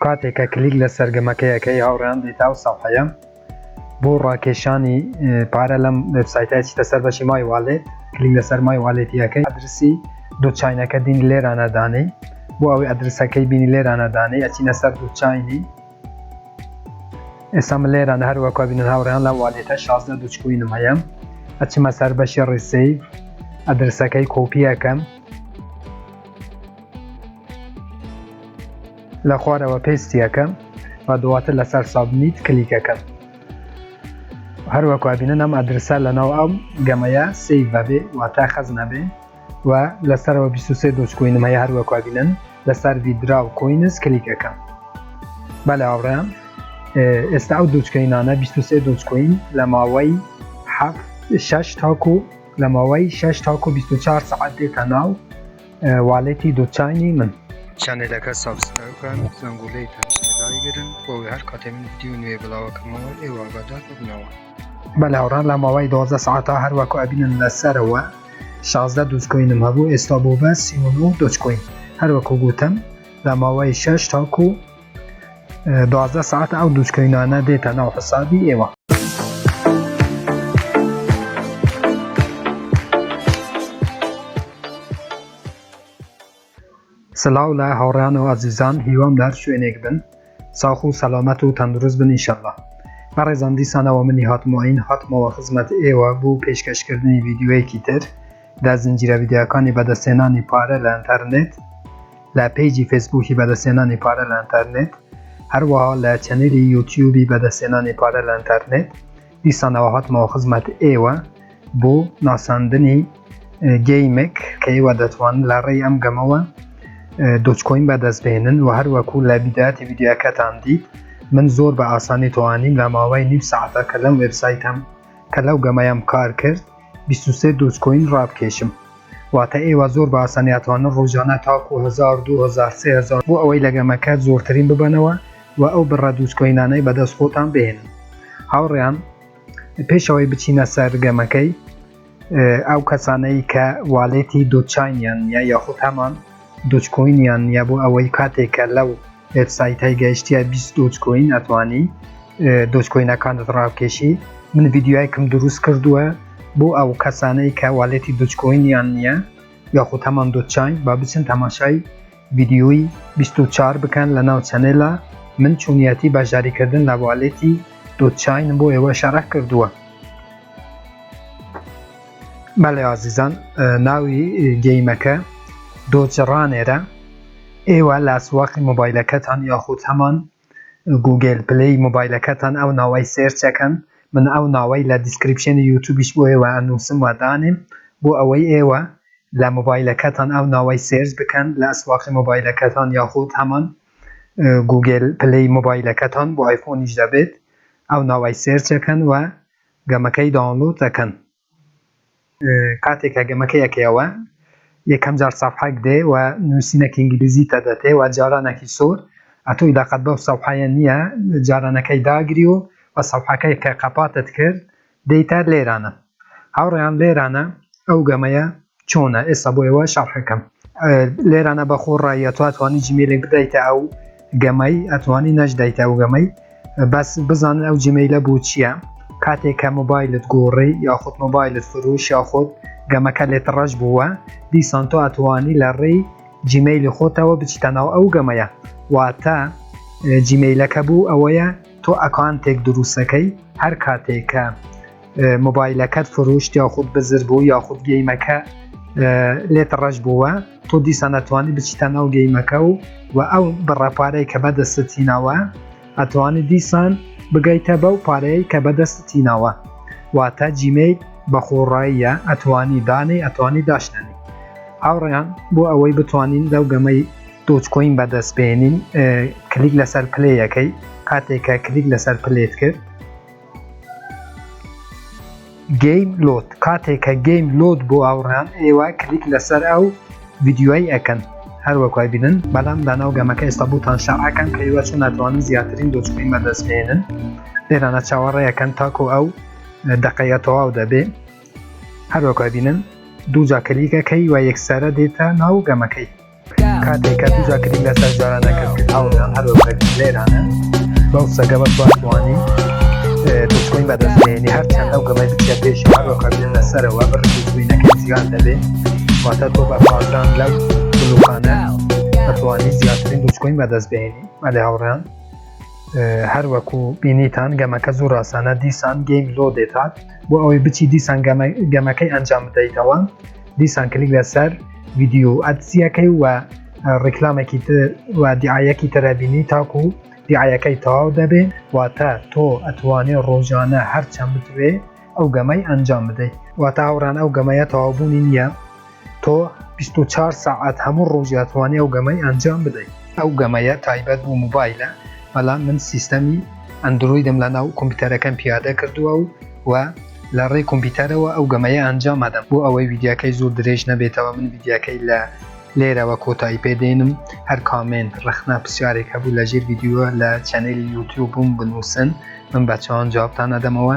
کاتێک کە کلیک لەسەر گەمەکەیەکەی هاوڕێیان دێتە ئەو سەفحەیە بۆ ڕاکێشانی پارە لەم وێبسایتە چیتە سەر بەشی مای واڵێت کلیک لەسەر مای واڵێتیەکەی ئەدرسی دووچاینەکە دین لێرانە دانەی بۆ ئەوەی ئەدرسەکەی بینی لێرانە دانەی ئەچینە سەر دووچاینی ئێستا من لێرانە هەروەکو بینن هاوڕێیان لە واڵێتە 16 دووچکوینم هەیە ئەچمە سەر بەشی ڕیسیڤ ئەدرسەکەی کۆپیەکەم لە خوارەوە پێستیەکەم و دواتر لەسەر سابمیت کلیکەکەم هەروەکو بینن ئەم ئەدرسە لەناو ئەم گەمەیە سیڤ بەبێ واتە خەز نەبێ و لەسەرەوە 23 دووچکوینم هەیە هەروەکو بینن لەسەر ڤیدراو کۆینز کلیکەکەم بەڵێ هاوڕێیان ئێستا ئەو دووچکەینانە 23 دووچکوین لە ماوەی 6 تاکو لە ماوەی 6 تاکو 24 سەعات دێتە ناو واڵێتی دووچاینی من چانێلەکە سابسکرایب بکەن زەنگوڵەی پێشنیارگرن بۆ ئەوەی هەر کاتێ من ڤیدیۆ نوێ بڵاوەکەمەوە ئێوە ئاگادار ببنەوە بەڵێ هاوڕان لە ماوەی 12 سەعاتە هەروەکو ئەبینن لەسەرەوە 16 دووچکوینم هەبوو ئێستا بۆ بە 39 دووچکوین هەروەکو گوتم لە ماوەی 6 تاکو 12 ساعت ئەو دووچکەینانە دێتە ناو حسابی ئێوە سلااو لە هاوڕیان و عزیزان هیوام لە هەر شوێنێک بن ساخ و سەلامەت و تەندروست بن ئینشەڵڵا بەڕێزان دیسانەوە منی هاتمەوە خزمەت ئێوە بوو پێشکەشکردنی ڤیدیۆیەکی تر لە زنجیرە ڤیدیۆکانی بەدەستێنانی پارە لە ئینتەرنێت لە پێیجی فێسبووکی بەدەستێنانی پارە لە ئینتەرنێت هەروەها لە چەنێلی یوتیوبی بەدەستێنانی پارە لە ئینتەرنێت دیسانەوە هاتمەوە خزمەت ئێوە بۆ ناساندنی گەیمێک کە ئێوە دەتوانن لە ڕێی ئەم گەمەوە دووچکۆین بەدەست بێنن و هەروەکو لە بیداتی ڤیدیۆکەتان دیت من زۆر بە ئاسانی توانیم لە ماوەی نیم ساعتە کە لەم وێبسایتەم کە لەو گەمەیەم کار کرد 23 دووچکۆین ڕابکێشم واتە ئێوە زۆر بە ئاسانی ئەتوانن ڕۆژانە تاکو 1000 2000 3000 بۆ ئەوەی لە گەمەکە زۆرترین ببنەوە و ئەو بڕە دووچکۆینانەی بەدەست خۆتان بهێنن هاوڕێیان پێشەوەی بچینە سەر گەمەکەی ئەو کەسانەی کە واڵێتی دووچاینیان یاخود هەمان دووچکۆینیان یا بۆ ئەوەی کاتێکە لەو وێبسایتای گەیشتیە 20 دووچکۆین ئەتوانی دووچکۆینەکانت ڕابکێشی من ڤیدیۆیەکم دروست کردووە بۆ ئەو کەسانەی کە واڵێتی دووچکۆینیان نییە یاخود هەمان دووچاین با بچن تەماشای ڤیدیۆی 24 بکەن لە ناو چەنێلە من چوونیەتی بەژاریکردن لە واڵێتی دووچاین بۆ ئێوە شەرح کردووە بەڵێ عزیزان ناوی گەیمەکە دۆجڕانێرە ئێوە لە ئەسواقی مۆبایلەکەتان یاخود هەمان گوگل پلەی مۆبایلەکەتان ئەو ناوەی سێرچەکەن من ئەو ناوەی لە دیسکریپشنی یوتیوبیش بۆ ئێوە ئەنووسم و دانیم بۆ ئەوەی ئێوە لە مۆبایلەکەتان ئەو ناوەی سێرچ بکەن لە ئەسواقی مۆبایلەکەتان یاخود هەمان گوگل پلەی مۆبایلەکەتان بۆ ئایفۆنیش دەبێت ئەو ناوەی سێرچەکەن و گەمەکەی داونلۆد دەکەن کاتێکە گەمەکەیەکەوە یەکەم جار سەفحەیەک دێ و نووسینێکی ئینگلیزی تەدەتێ و جارانێکی سۆر ئەتۆی لەقەت بەو سەفحەیە نییە جارانەکەی داگری و سەفحەکەی کە قەپاتت کرد دەیتە لێرانە هاوڕێیان لێرانە ئەو گەمەیە چۆنە ئێستا بۆ ئێوە شەرحەکەم لێرانە بە خۆڕایی ئەتوانی جیمێلێک بدەیتە ئەو گەمەی ئەتوانی نەشدایتە ئەو گەمەی بەس بزانن ئەو جیمەیلە بۆ چییە کاتێک کە مۆبایلت گۆڕی یاخود مۆبایلت فروش یاخود گەمەکە لێت ڕەش بووە دیسان تۆ ئەتوانی لە ڕێی جیمەیلی خۆتەوە بچیتە ناو ئەو گەمەیە واتە جیمەیلەکە بوو ئەوەیە تۆ ئەکانتێک دروستەکەی هەر کاتێککە مۆبایلەکەت فروشت یاخود بزر بوو یاخود گەیمەکە لێت ڕەش بووە تۆ دیسان ئەتوانی بچیتە ناو گەیمەکە و ئەو بڕەپارەی کە بەدەستتینەوە ئەتوانی دیسان بگەیتە بەو پارەیە کە بەدەستتینەوە واتە جیمەیل بە خۆڕاییە ئەتوانی دانەی ئەتوانی داشتنی هاوڕێیان بۆ ئەوەی بتوانین لەو گەمەی دۆچکۆین بەدەست بێنین کلیک لەسەر پلەیەکەی کاتێکە کلیک لەسەر پلێت کرد گەیم لۆد کاتێکە گەیم لۆد بۆ هاوڕێیان ئێوە کلیک لەسەر ئەو ڤیدیۆی ئەکەن هەروەکوای بینن بەڵام لەناو گەمەکە ئێستا بوتان شەڕەکەن کە ئێوە چۆن ئەتوانن زیاترین دۆچکۆین بەدەست بێنن لێرانە چاوەڕێیەکەن تاکو ئەو دقەیە تەواو دەبێ هەروەکوای بینن دووجا کلیکەکەی و یەکسەرە دێتە ناو گەمەکەی کاتێککە دوجا کلیک لەسەر جارانە کرد هاوڕیان هەروەک لێرانە بەو سەگە بە توانانی دوچکۆین بەدەستێنی هەرچەند ئەو گەمەی بچێت پێش هەروەکە بێن لەسەرەوە بڕدوچکۆینەکەی زیاد دەبێت واتە تۆ بە پازان لەو بلوقانە دەتوانی زیاترین دوچکۆین بەدەست بێنی ئەلێ هاوڕیان هەروەکو بینیتان گەمەکە زۆر ئاسانە دیسان گەیم لۆ دێتات بۆ ئەوەی بچی دیسان گەمەکەی ئەنجام بدەیتەوە دیسان کلیک لەسەر ڤیدیۆ ئەدسیەکەی و ڕێکلامێکی تر و دیعایەکی ترە بینی تاکو دیعایەکەی تەواو دەبێ واتە تۆ ئەتوانێ ڕۆژانە هەرچەند بتوێ ئەو گەمەی ئەنجام بدەیت واتە هاوڕان ئەو گەمەیە تەواوبوونی نییە تۆ 24 ساعت هەموو ڕۆژی ئەتوانێ ئەو گەمەی ئەنجام بدەیت ئەو گەمەیە تایبەت بوو موبایلە بەڵام من سیستەمی ئەندرویدم لە ناو کۆمپیوتەرەکەم پیادە کردووە و لە ڕێی کۆمپیوتەرەوە ئەو گەمەیە ئەنجام ئەدەم بۆ ئەوەی ڤیدیۆکەی زۆر درێژ نەبێتەوە من ڤیدیۆکەی لە لێرەوە کۆتایی پێدێنم هەر کامنت ڕخنا پرسیارێک هەبوو لە ژێر ڤیدیۆ لە چەنەلی یوتیوبم بنووسن من بە چاوان جوابتان ئەدەمەوە